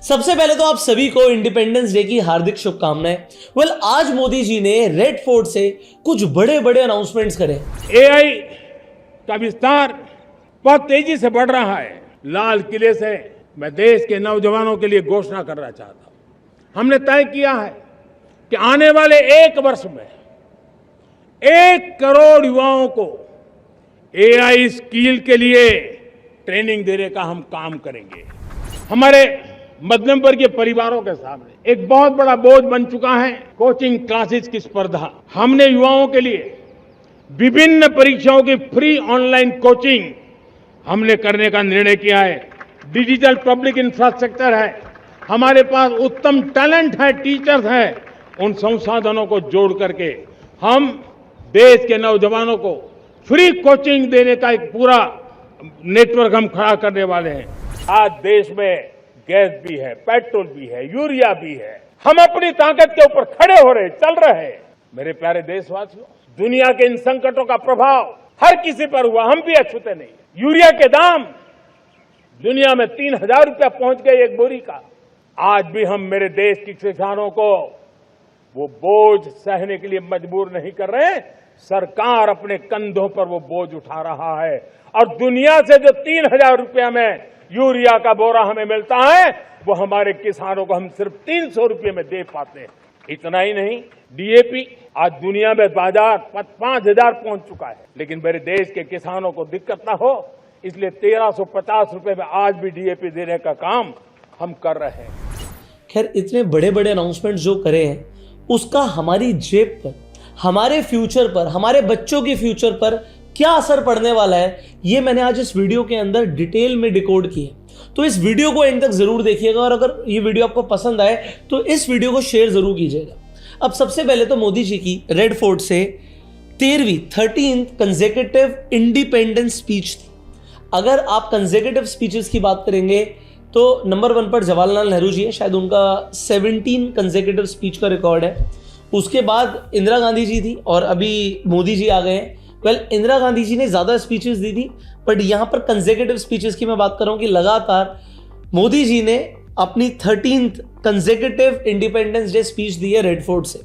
सबसे पहले तो आप सभी को इंडिपेंडेंस डे की हार्दिक शुभकामनाएं। आज मोदी जी ने रेड फोर्ट से कुछ बड़े बड़े अनाउंसमेंट्स करे। एआई का विस्तार बहुत तेजी से बढ़ रहा है। लाल किले से मैं देश के नौजवानों के लिए घोषणा करना चाहता हूं। हमने तय किया है कि आने वाले 1 वर्ष में 1 करोड़ युवाओं को एआई स्किल के लिए ट्रेनिंग देने का हम काम करेंगे। हमारे मध्यम वर्गीय परिवारों के सामने एक बहुत बड़ा बोझ बन चुका है कोचिंग क्लासेस की स्पर्धा। हमने युवाओं के लिए विभिन्न परीक्षाओं की फ्री ऑनलाइन कोचिंग हमने करने का निर्णय किया है। डिजिटल पब्लिक इंफ्रास्ट्रक्चर है, हमारे पास उत्तम टैलेंट है, टीचर्स हैं। उन संसाधनों को जोड़ करके हम देश के नौजवानों को फ्री कोचिंग देने का एक पूरा नेटवर्क हम खड़ा करने वाले हैं। आज देश में गैस भी है, पेट्रोल भी है, यूरिया भी है। हम अपनी ताकत के ऊपर खड़े हो रहे, चल रहे हैं। मेरे प्यारे देशवासियों, दुनिया के इन संकटों का प्रभाव हर किसी पर हुआ, हम भी अछूते नहीं। यूरिया के दाम दुनिया में 3000 रुपया पहुंच गए एक बोरी का। आज भी हम मेरे देश के किसानों को वो बोझ सहने के लिए मजबूर नहीं कर रहे। सरकार अपने कंधों पर वो बोझ उठा रहा है और दुनिया से जो 3000 रुपया में यूरिया का बोरा हमें मिलता है वो हमारे किसानों को हम सिर्फ 300 रुपये में दे पाते हैं। इतना ही नहीं, डीएपी आज दुनिया में बाजार 5000 पहुंच चुका है, लेकिन मेरे देश के किसानों को दिक्कत ना हो इसलिए 1350 रुपये में आज भी डीएपी देने का काम हम कर रहे हैं। खैर, इतने बड़े बड़े अनाउंसमेंट जो करे हैं उसका हमारी जेब पर, हमारे फ्यूचर पर, हमारे बच्चों के फ्यूचर पर क्या असर पड़ने वाला है, ये मैंने आज इस वीडियो के अंदर डिटेल में डिकोड किया। तो इस वीडियो को एंड तक जरूर देखिएगा और अगर ये वीडियो आपको पसंद आए तो इस वीडियो को शेयर जरूर कीजिएगा। अब सबसे पहले तो मोदी जी की रेड फोर्ट से 13वीं कंसेक्यूटिव इंडिपेंडेंस स्पीच थी। अगर आप कंसेक्यूटिव स्पीचेस की बात करेंगे तो नंबर 1 पर जवाहरलाल नेहरू जी है, शायद उनका 17 कंसेक्यूटिव स्पीच का रिकॉर्ड है। उसके बाद इंदिरा गांधी जी थी और अभी मोदी जी आ गए हैं। इंदिरा गांधी जी ने ज़्यादा स्पीचेस दी थी, बट यहाँ पर कंसेक्यूटिव स्पीचेस की मैं बात कर रहा हूँ कि लगातार मोदी जी ने अपनी 13th consecutive independence day speech दी है रेड फोर्ट से।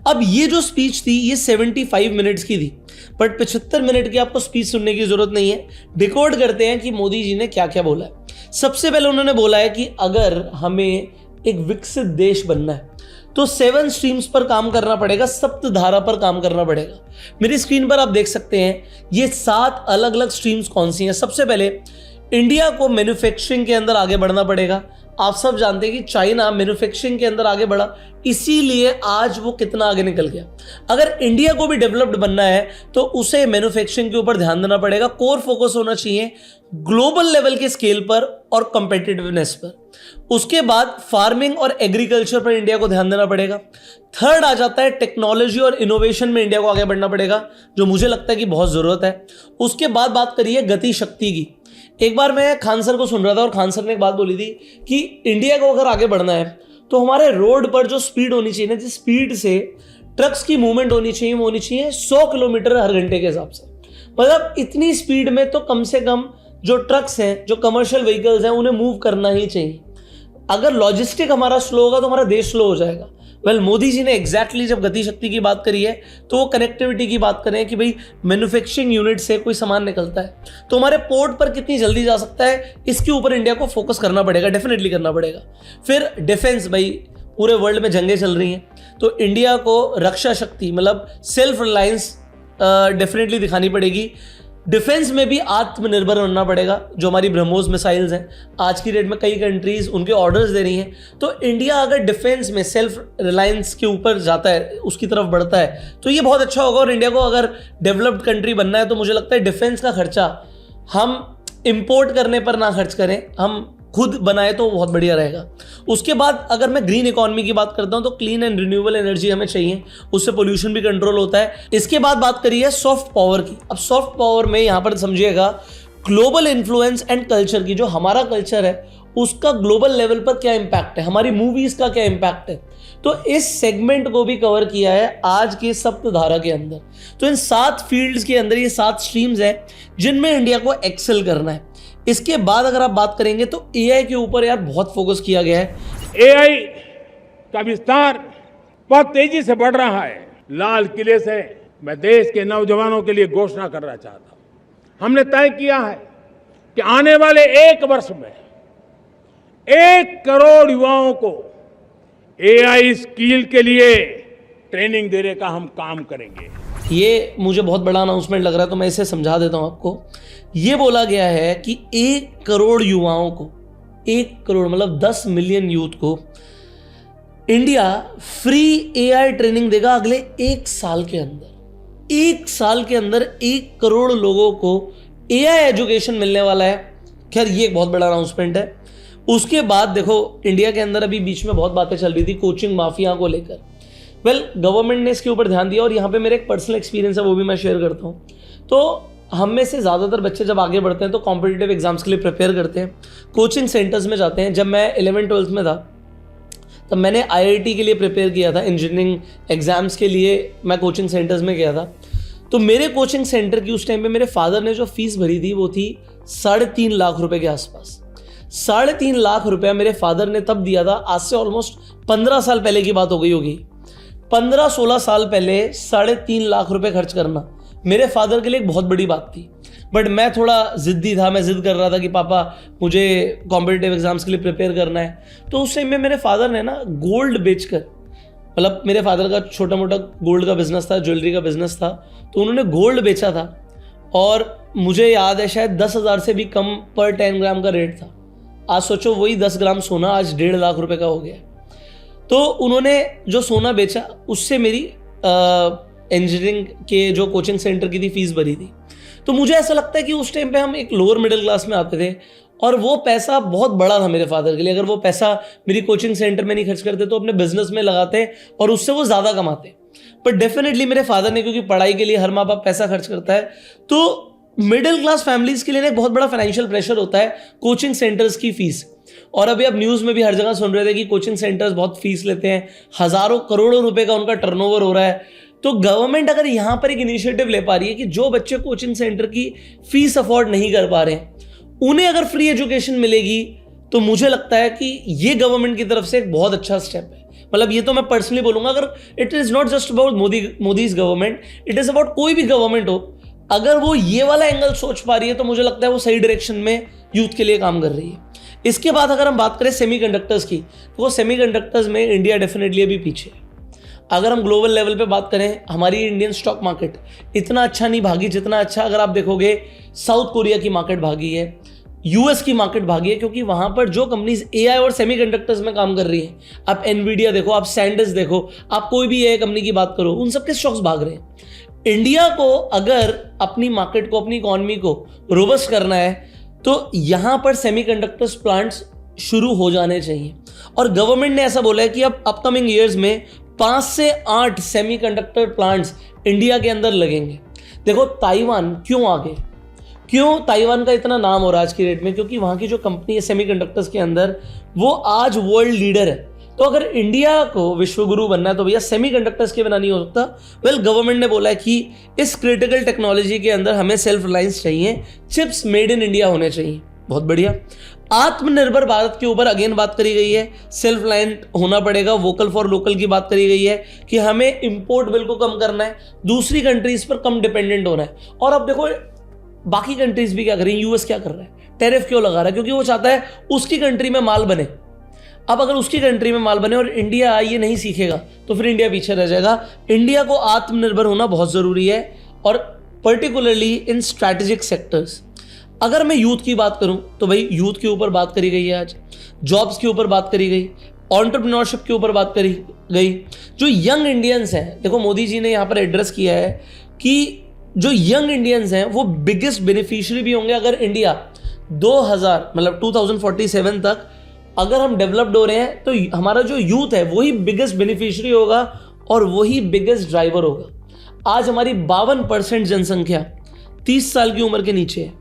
अब ये जो स्पीच थी ये 75 मिनट्स की थी, बट 75 मिनट की आपको स्पीच सुनने की जरूरत नहीं है। डिकोड करते हैं कि मोदी जी ने क्या क्या बोला है। सबसे पहले उन्होंने बोला है कि अगर हमें एक विकसित देश बनना है तो 7 स्ट्रीम्स पर काम करना पड़ेगा, सप्तधारा पर काम करना पड़ेगा। मेरी स्क्रीन पर आप देख सकते हैं ये 7 अलग अलग स्ट्रीम्स कौन सी हैं। सबसे पहले इंडिया को मैन्युफैक्चरिंग के अंदर आगे बढ़ना पड़ेगा। आप सब जानते हैं कि चाइना मैन्युफैक्चरिंग के अंदर आगे बढ़ा, इसीलिए आज वो कितना आगे निकल गया। अगर इंडिया को भी डेवलप्ड बनना है तो उसे मैन्युफैक्चरिंग के ऊपर ध्यान देना पड़ेगा। कोर फोकस होना चाहिए ग्लोबल लेवल के स्केल पर और कंपेटिटिवनेस पर। उसके बाद फार्मिंग और एग्रीकल्चर पर इंडिया को ध्यान देना पड़ेगा। थर्ड आ जाता है टेक्नोलॉजी और इनोवेशन में इंडिया को आगे बढ़ना पड़ेगा, जो मुझे लगता है कि बहुत जरूरत है। उसके बाद बात करिए गति शक्ति की। एक बार मैं खान सर को सुन रहा था और खान सर ने एक बात बोली थी कि इंडिया को अगर आगे बढ़ना है तो हमारे रोड पर जो स्पीड होनी चाहिए ना, जिस स्पीड से ट्रक्स की मूवमेंट होनी चाहिए वो होनी चाहिए 100 किलोमीटर हर घंटे के हिसाब से। मतलब इतनी स्पीड में तो कम से कम जो ट्रक्स हैं, जो कमर्शियल व्हीकल्स हैं, उन्हें मूव करना ही चाहिए। अगर लॉजिस्टिक हमारा स्लो होगा तो हमारा देश स्लो हो जाएगा। मोदी जी ने एग्जैक्टली जब गति शक्ति की बात करी है तो वो कनेक्टिविटी की बात करें कि भाई मैन्युफैक्चरिंग यूनिट से कोई सामान निकलता है तो हमारे पोर्ट पर कितनी जल्दी जा सकता है, इसके ऊपर इंडिया को फोकस करना पड़ेगा, डेफिनेटली करना पड़ेगा। फिर डिफेंस, भाई पूरे वर्ल्ड में जंगें चल रही हैं तो इंडिया को रक्षा शक्ति मतलब सेल्फ रिलायंस डेफिनेटली दिखानी पड़ेगी। डिफेंस में भी आत्मनिर्भर बनना पड़ेगा। जो हमारी ब्रह्मोस मिसाइल्स हैं, आज की डेट में कई कंट्रीज उनके ऑर्डर्स दे रही हैं, तो इंडिया अगर डिफेंस में सेल्फ रिलायंस के ऊपर जाता है, उसकी तरफ बढ़ता है तो ये बहुत अच्छा होगा। और इंडिया को अगर डेवलप्ड कंट्री बनना है तो मुझे लगता है डिफेंस का खर्चा हम इंपोर्ट करने पर ना खर्च करें, हम खुद बनाए तो बहुत बढ़िया रहेगा। उसके बाद अगर मैं ग्रीन इकोनॉमी की बात करता हूं तो क्लीन एंड रिन्यूएबल एनर्जी हमें चाहिए, उससे पोल्यूशन भी कंट्रोल होता है। इसके बाद बात करिए सॉफ्ट पावर की। अब सॉफ्ट पावर में यहां पर समझिएगा ग्लोबल इन्फ्लुएंस एंड कल्चर की। जो हमारा कल्चर है उसका ग्लोबल लेवल पर क्या इंपैक्ट है, हमारी मूवीज का क्या इंपैक्ट है, तो इस सेगमेंट को भी कवर किया है आज के सप्तधारा के अंदर। तो इन 7 फील्ड्स के अंदर ये 7 स्ट्रीम्स हैं जिनमें इंडिया को एक्सेल करना है। इसके बाद अगर आप बात करेंगे तो एआई के ऊपर यार बहुत फोकस किया गया है। एआई का विस्तार बहुत तेजी से बढ़ रहा है। लाल किले से मैं देश के नौजवानों के लिए घोषणा करना चाहता हूं। हमने तय किया है कि आने वाले 1 वर्ष में 1 करोड़ युवाओं को एआई स्किल के लिए ट्रेनिंग देने का हम काम करेंगे। ये मुझे बहुत बड़ा अनाउंसमेंट लग रहा है तो मैं इसे समझा देता हूं आपको। ये बोला गया है कि 1 करोड़ युवाओं को, 1 करोड़ मतलब 10 मिलियन यूथ को इंडिया फ्री एआई ट्रेनिंग देगा अगले 1 साल के अंदर। 1 साल के अंदर 1 करोड़ लोगों को एआई एजुकेशन मिलने वाला है। खैर ये एक बहुत बड़ा अनाउंसमेंट है। उसके बाद देखो इंडिया के अंदर अभी बीच में बहुत बातें चल रही थी कोचिंग माफिया को लेकर। गवर्नमेंट ने इसके ऊपर ध्यान दिया और यहाँ पे मेरा एक पर्सनल एक्सपीरियंस है वो भी मैं शेयर करता हूँ। तो हम में से ज़्यादातर बच्चे जब आगे बढ़ते हैं तो कॉम्पिटिटिव एग्जाम्स के लिए प्रिपेयर करते हैं, कोचिंग सेंटर्स में जाते हैं। जब मैं 11th-12th में था तब मैंने IIT के लिए प्रिपेयर किया था, इंजीनियरिंग एग्जाम्स के लिए मैं कोचिंग सेंटर्स में गया था। तो मेरे कोचिंग सेंटर की उस टाइम पे मेरे फादर ने जो फीस भरी थी वो थी 3.5 लाख रुपए के आसपास। 3.5 लाख रुपया मेरे फादर ने तब दिया था। आज से ऑलमोस्ट 15 साल पहले की बात हो गई होगी। 15-16 साल पहले 3.5 लाख रुपए खर्च करना मेरे फादर के लिए एक बहुत बड़ी बात थी। बट मैं थोड़ा जिद्दी था, मैं जिद कर रहा था कि पापा मुझे कॉम्पिटिटिव एग्जाम्स के लिए प्रिपेयर करना है। तो उस टाइम में मेरे फादर ने ना गोल्ड बेचकर, मतलब मेरे फादर का छोटा मोटा गोल्ड का बिजनेस था, ज्वेलरी का बिजनेस था, तो उन्होंने गोल्ड बेचा था और मुझे याद है शायद 10,000 से भी कम पर 10 ग्राम का रेट था। आज सोचो वही 10 ग्राम सोना आज 1.5 लाख रुपए का हो गया। तो उन्होंने जो सोना बेचा उससे मेरी इंजीनियरिंग के जो कोचिंग सेंटर की थी फीस भरी थी। तो मुझे ऐसा लगता है कि उस टाइम पे हम एक लोअर मिडिल क्लास में आते थे और वो पैसा बहुत बड़ा था मेरे फादर के लिए। अगर वो पैसा मेरी कोचिंग सेंटर में नहीं खर्च करते तो अपने बिजनेस में लगाते और उससे वो ज़्यादा कमाते। पर डेफिनेटली मेरे फादर ने, क्योंकि पढ़ाई के लिए हर माँ बाप पैसा खर्च करता है, तो मिडिल क्लास फैमिलीज के लिए एक बहुत बड़ा फाइनेंशियल प्रेशर होता है कोचिंग सेंटर्स की फीस। और अभी अब न्यूज़ में भी हर जगह सुन रहे थे कि कोचिंग सेंटर्स बहुत फीस लेते हैं, हज़ारों करोड़ों रुपए का उनका टर्नओवर हो रहा है। तो गवर्नमेंट अगर यहाँ पर एक इनिशिएटिव ले पा रही है कि जो बच्चे कोचिंग सेंटर की फीस अफोर्ड नहीं कर पा रहे हैं उन्हें अगर फ्री एजुकेशन मिलेगी, तो मुझे लगता है कि ये गवर्नमेंट की तरफ से एक बहुत अच्छा स्टेप है। मतलब ये तो मैं पर्सनली बोलूंगा, अगर it is not just about Modi's government, it is about कोई भी गवर्नमेंट हो, अगर वो ये वाला एंगल सोच पा रही है तो मुझे लगता है वो सही डायरेक्शन में यूथ के लिए काम कर रही है। इसके बाद अगर हम बात करें सेमीकंडक्टर्स की, तो वो सेमीकंडक्टर्स में इंडिया डेफिनेटली अभी पीछे है। अगर हम ग्लोबल लेवल पे बात करें, हमारी इंडियन स्टॉक मार्केट इतना अच्छा नहीं भागी जितना अच्छा अगर आप देखोगे साउथ कोरिया की मार्केट भागी है, यूएस की मार्केट भागी है, क्योंकि वहां पर जो कंपनीज एआई और सेमीकंडक्टर्स में काम कर रही है, आप एनवीडिया देखो, आप सैंडिस देखो, आप कोई भी एआई कंपनी की बात करो, उन सबके स्टॉक्स भाग रहे हैं। इंडिया को अगर अपनी मार्केट को, अपनी इकोनॉमी को रोबस्ट करना है तो यहां पर सेमीकंडक्टर्स प्लांट्स शुरू हो जाने चाहिए। और गवर्नमेंट ने ऐसा बोला है कि अब अपकमिंग ईयर्स में 5 से 8 सेमीकंडक्टर प्लांट्स इंडिया के अंदर लगेंगे। देखो ताइवान क्यों आगे, क्यों ताइवान का इतना नाम हो रहा है आज की डेट में, क्योंकि वहां की जो कंपनी है सेमीकंडक्टर्स के अंदर वो आज वर्ल्ड लीडर है। तो अगर इंडिया को विश्वगुरु बनना है तो भैया सेमीकंडक्टर्स के बिना नहीं हो सकता। गवर्नमेंट ने बोला है कि इस क्रिटिकल टेक्नोलॉजी के अंदर हमें सेल्फ रिलायंस चाहिए, चिप्स मेड इन इंडिया होने चाहिए। बहुत बढ़िया। आत्मनिर्भर भारत के ऊपर अगेन बात करी गई है, सेल्फ रिलायंट होना पड़ेगा, वोकल फॉर लोकल की बात करी गई है कि हमें इंपोर्ट बिल को कम करना है, दूसरी कंट्रीज पर कम डिपेंडेंट होना है। और अब देखो बाकी कंट्रीज भी क्या कर रही है, यूएस क्या कर रहा है, टेरिफ क्यों लगा रहा है, क्योंकि वो चाहता है उसकी कंट्री में माल बने। अब अगर उसकी कंट्री में माल बने और इंडिया ये नहीं सीखेगा तो फिर इंडिया पीछे रह जाएगा। इंडिया को आत्मनिर्भर होना बहुत जरूरी है, और पर्टिकुलरली इन स्ट्रैटेजिक सेक्टर्स। अगर मैं यूथ की बात करूं तो भाई यूथ के ऊपर बात करी गई है, आज जॉब्स के ऊपर बात करी गई, एंटरप्रेन्योरशिप के ऊपर बात करी गई। जो यंग इंडियंस हैं, देखो मोदी जी ने यहाँ पर एड्रेस किया है कि जो यंग इंडियंस हैं वो बिगेस्ट बेनिफिशियरी भी होंगे अगर इंडिया 2047 तक अगर हम डेवलप्ड हो रहे हैं, तो हमारा जो यूथ है वही बिगेस्ट बेनिफिशियरी होगा और वही बिगेस्ट ड्राइवर होगा। आज हमारी 52% जनसंख्या 30 साल की उम्र के नीचे है।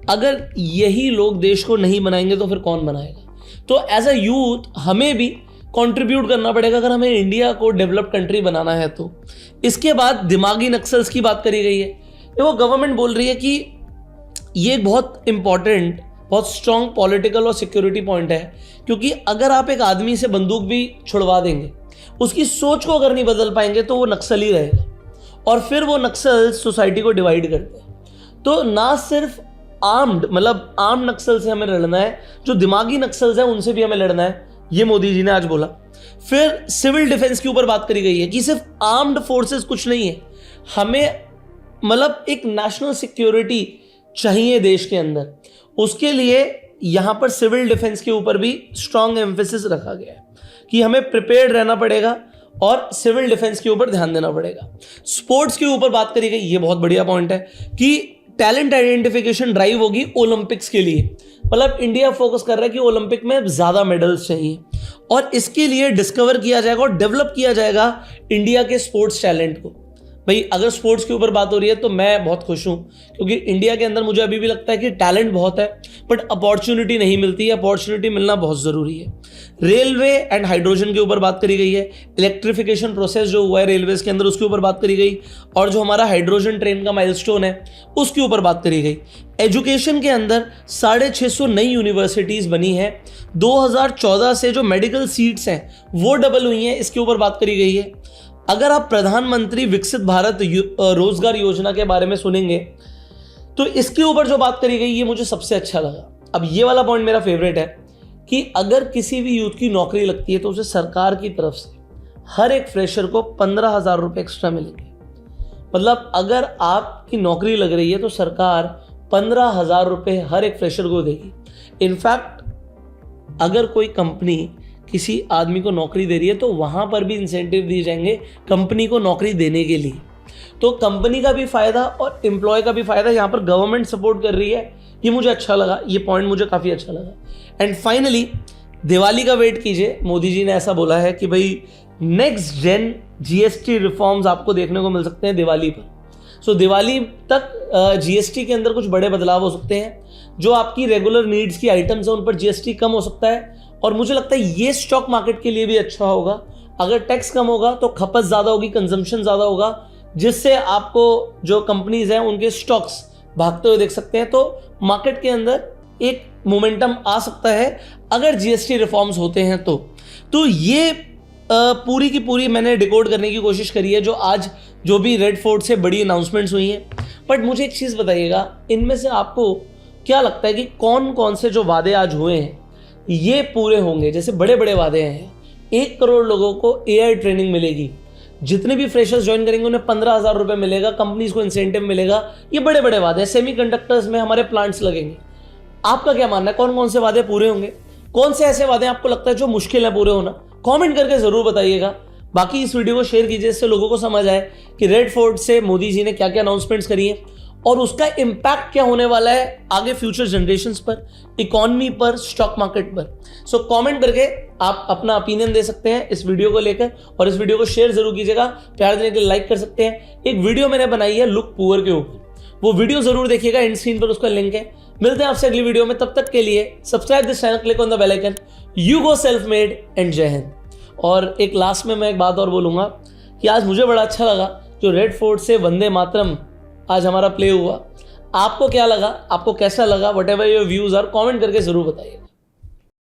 अगर यही लोग देश को नहीं बनाएंगे तो फिर कौन बनाएगा। तो एज अ यूथ हमें भी कंट्रीब्यूट करना पड़ेगा अगर हमें इंडिया को डेवलप्ड कंट्री बनाना है तो। इसके बाद दिमागी नक्सल्स की बात करी गई है। देखो गवर्नमेंट बोल रही है कि ये एक बहुत इंपॉर्टेंट, बहुत स्ट्रॉन्ग पॉलिटिकल और सिक्योरिटी पॉइंट है, क्योंकि अगर आप एक आदमी से बंदूक भी छुड़वा देंगे, उसकी सोच को अगर नहीं बदल पाएंगे तो वो नक्सली रहेगा, और फिर वो नक्सल सोसाइटी को डिवाइड करते हैं। तो ना सिर्फ आर्म नक्सल से हमें लड़ना है, जो दिमागी नक्सल्स हैं उनसे भी हमें लड़ना है, ये मोदी जी ने आज बोला। फिर सिविल डिफेंस के ऊपर बात करी गई है कि सिर्फ आर्म्ड फोर्सेस कुछ नहीं है, हमें एक नेशनल सिक्योरिटी चाहिए देश के अंदर। उसके लिए यहां पर सिविल डिफेंस के ऊपर भी स्ट्रांग एम्फेसिस रखा गया है कि हमें प्रिपेयर्ड रहना पड़ेगा और सिविल डिफेंस के ऊपर ध्यान देना पड़ेगा। स्पोर्ट्स के ऊपर बात करी गई, ये बहुत बढ़िया पॉइंट है कि टैलेंट आइडेंटिफिकेशन ड्राइव होगी ओलंपिक्स के लिए। इंडिया फोकस कर रहा है कि ओलंपिक में ज्यादा मेडल्स चाहिए, और इसके लिए डिस्कवर किया जाएगा और डेवलप किया जाएगा इंडिया के स्पोर्ट्स टैलेंट को। भाई अगर स्पोर्ट्स के ऊपर बात हो रही है तो मैं बहुत खुश हूं, क्योंकि इंडिया के अंदर मुझे अभी भी लगता है कि टैलेंट बहुत है, बट अपॉर्चुनिटी नहीं मिलती है। अपॉर्चुनिटी मिलना बहुत जरूरी है। रेलवे एंड हाइड्रोजन के ऊपर बात करी गई है, इलेक्ट्रिफिकेशन प्रोसेस जो हुआ है रेलवेज के अंदर उसके ऊपर बात करी गई, और जो हमारा हाइड्रोजन ट्रेन का माइलस्टोन है उसके ऊपर बात करी गई। एजुकेशन के अंदर 650 नई यूनिवर्सिटीज बनी है। 2014 से जो मेडिकल सीट्स हैं वो डबल हुई हैं, इसके ऊपर बात करी गई है। अगर आप प्रधानमंत्री विकसित भारत रोजगार योजना के बारे में सुनेंगे तो इसके ऊपर जो बात करी गई ये मुझे सबसे अच्छा लगा। अब ये वाला पॉइंट मेरा फेवरेट है कि अगर किसी भी यूथ की नौकरी लगती है तो उसे सरकार की तरफ से हर एक फ्रेशर को 15,000 रुपये एक्स्ट्रा मिलेंगे। अगर आपकी नौकरी लग रही है तो सरकार 15,000 रुपये हर एक फ्रेशर को देगी। इनफैक्ट अगर कोई कंपनी किसी आदमी को नौकरी दे रही है तो वहां पर भी इंसेंटिव दिए जाएंगे कंपनी को नौकरी देने के लिए। तो कंपनी का भी फायदा और एम्प्लॉय का भी फायदा, यहाँ पर गवर्नमेंट सपोर्ट कर रही है, ये मुझे अच्छा लगा, ये पॉइंट मुझे काफी अच्छा लगा। एंड फाइनली दिवाली का वेट कीजिए, मोदी जी ने ऐसा बोला है कि भाई नेक्स्ट जेन जीएसटी रिफॉर्म्स आपको देखने को मिल सकते हैं दिवाली पर। सो दिवाली तक जीएसटी के अंदर कुछ बड़े बदलाव हो सकते हैं। जो आपकी रेगुलर नीड्स की आइटम्स हैं उन पर जीएसटी कम हो सकता है, और मुझे लगता है ये स्टॉक मार्केट के लिए भी अच्छा होगा। अगर टैक्स कम होगा तो खपत ज्यादा होगी, कंजम्पशन ज्यादा होगा, जिससे आपको जो कंपनीज हैं उनके स्टॉक्स भागते हुए देख सकते हैं। तो मार्केट के अंदर एक मोमेंटम आ सकता है अगर जीएसटी रिफॉर्म्स होते हैं तो ये पूरी की पूरी मैंने डिकोड करने की कोशिश करी है जो भी रेड फोर्ट से बड़ी अनाउंसमेंट्स हुई हैं। बट मुझे एक चीज बताइएगा, इनमें से आपको क्या लगता है कि कौन कौन से जो वादे आज हुए हैं ये पूरे होंगे? जैसे बड़े बड़े वादे हैं, 1 करोड़ लोगों को एआई ट्रेनिंग मिलेगी, जितने भी फ्रेशर्स ज्वाइन करेंगे उन्हें 15,000 रुपए मिलेगा, कंपनीज को इंसेंटिव मिलेगा। ये बड़े बड़े वादे हैं। सेमीकंडक्टर्स में हमारे प्लांट्स लगेंगे। आपका क्या मानना है, कौन कौन से वादे पूरे होंगे? कौन से ऐसे वादे आपको लगता है जो मुश्किल है पूरे होना? कमेंट करके जरूर बताइएगा। बाकी इस वीडियो को शेयर कीजिए, इससे लोगों को समझ आए कि रेड फोर्ट से मोदी जी ने क्या क्या अनाउंसमेंट्स करी है और उसका इंपैक्ट क्या होने वाला है आगे फ्यूचर जनरेशंस पर, इकोनॉमी पर, स्टॉक मार्केट पर। सो कमेंट करके आप अपना ओपिनियन दे सकते हैं इस वीडियो को लेकर, और इस वीडियो को शेयर जरूर कीजिएगा। प्यार देने के लिए लाइक कर सकते हैं। एक वीडियो मैंने बनाई है लुक पुअर के ऊपर, वो वीडियो जरूर देखिएगा, एंड स्क्रीन पर उसका लिंक है। मिलते हैं आपसे अगली वीडियो में, तब तक के लिए subscribe this channel, click on the bell icon. You go self made and जय हिंद। और एक लास्ट में मैं एक बात और बोलूंगा कि आज मुझे बड़ा अच्छा लगा जो रेड फोर्ट से वंदे मातरम आज हमारा प्ले हुआ। आपको क्या लगा, आपको कैसा लगा? Whatever your views are, comment करके जरूर बताइए।